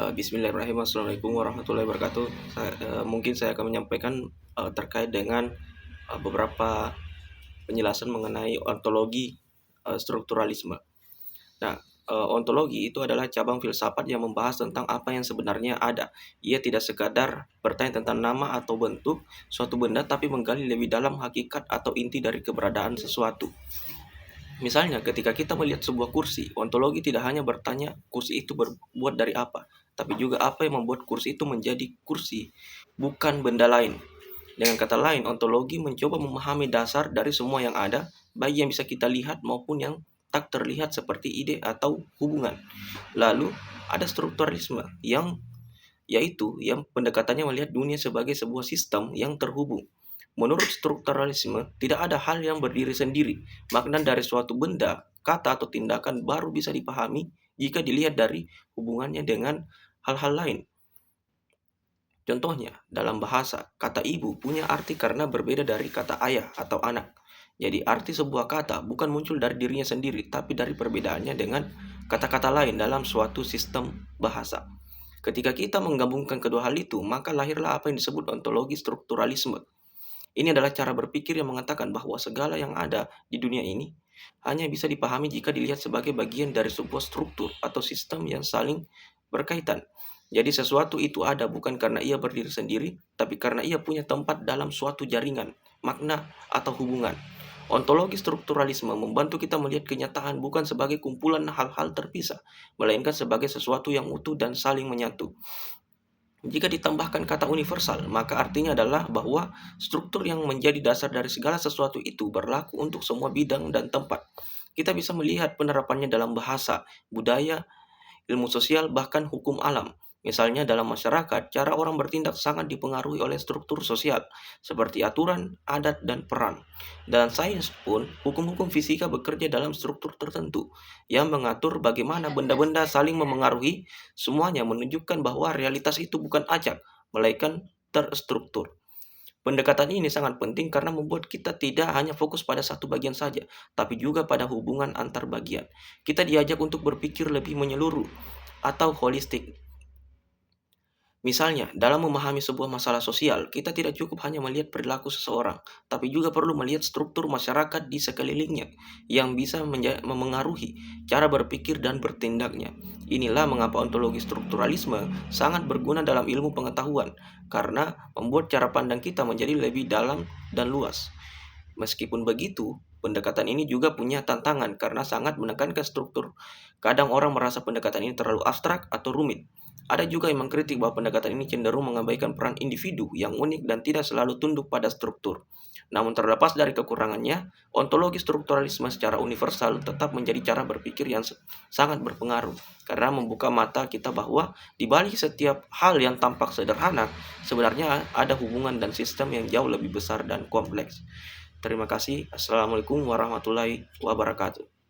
Bismillahirrahmanirrahim. Assalamualaikum warahmatullahi wabarakatuh. Mungkin saya akan menyampaikan terkait dengan beberapa penjelasan mengenai ontologi strukturalisme. Nah, ontologi itu adalah cabang filsafat yang membahas tentang apa yang sebenarnya ada. Ia tidak sekadar bertanya tentang nama atau bentuk suatu benda, tapi menggali lebih dalam hakikat atau inti dari keberadaan sesuatu. Misalnya, ketika kita melihat sebuah kursi, ontologi tidak hanya bertanya kursi itu berbuat dari apa, tapi juga apa yang membuat kursi itu menjadi kursi, bukan benda lain. Dengan kata lain, ontologi mencoba memahami dasar dari semua yang ada, baik yang bisa kita lihat maupun yang tak terlihat seperti ide atau hubungan. Lalu, ada strukturalisme yang pendekatannya melihat dunia sebagai sebuah sistem yang terhubung. Menurut strukturalisme, tidak ada hal yang berdiri sendiri. Makna dari suatu benda, kata atau tindakan baru bisa dipahami jika dilihat dari hubungannya dengan hal-hal lain. Contohnya, dalam bahasa, kata ibu punya arti karena berbeda dari kata ayah atau anak. Jadi arti sebuah kata bukan muncul dari dirinya sendiri, tapi dari perbedaannya dengan kata-kata lain dalam suatu sistem bahasa. Ketika kita menggabungkan kedua hal itu, maka lahirlah apa yang disebut ontologi strukturalisme. Ini adalah cara berpikir yang mengatakan bahwa segala yang ada di dunia ini hanya bisa dipahami jika dilihat sebagai bagian dari sebuah struktur atau sistem yang saling berkaitan. Jadi sesuatu itu ada bukan karena ia berdiri sendiri, tapi karena ia punya tempat dalam suatu jaringan, makna, atau hubungan. Ontologi strukturalisme membantu kita melihat kenyataan bukan sebagai kumpulan hal-hal terpisah, melainkan sebagai sesuatu yang utuh dan saling menyatu. Jika ditambahkan kata universal, maka artinya adalah bahwa struktur yang menjadi dasar dari segala sesuatu itu berlaku untuk semua bidang dan tempat. Kita bisa melihat penerapannya dalam bahasa, budaya, ilmu sosial, bahkan hukum alam. Misalnya dalam masyarakat, cara orang bertindak sangat dipengaruhi oleh struktur sosial, seperti aturan, adat, dan peran. Dalam sains pun, hukum-hukum fisika bekerja dalam struktur tertentu, yang mengatur bagaimana benda-benda saling memengaruhi, semuanya menunjukkan bahwa realitas itu bukan acak, melainkan terstruktur. Pendekatan ini sangat penting karena membuat kita tidak hanya fokus pada satu bagian saja, tapi juga pada hubungan antar bagian. Kita diajak untuk berpikir lebih menyeluruh atau holistik. Misalnya, dalam memahami sebuah masalah sosial, kita tidak cukup hanya melihat perilaku seseorang, tapi juga perlu melihat struktur masyarakat di sekelilingnya yang bisa memengaruhi cara berpikir dan bertindaknya. Inilah mengapa ontologi strukturalisme sangat berguna dalam ilmu pengetahuan, karena membuat cara pandang kita menjadi lebih dalam dan luas. Meskipun begitu, pendekatan ini juga punya tantangan karena sangat menekankan struktur. Kadang orang merasa pendekatan ini terlalu abstrak atau rumit. Ada juga yang mengkritik bahwa pendekatan ini cenderung mengabaikan peran individu yang unik dan tidak selalu tunduk pada struktur. Namun terlepas dari kekurangannya, ontologi strukturalisme secara universal tetap menjadi cara berpikir yang sangat berpengaruh karena membuka mata kita bahwa di balik setiap hal yang tampak sederhana, sebenarnya ada hubungan dan sistem yang jauh lebih besar dan kompleks. Terima kasih. Assalamualaikum warahmatullahi wabarakatuh.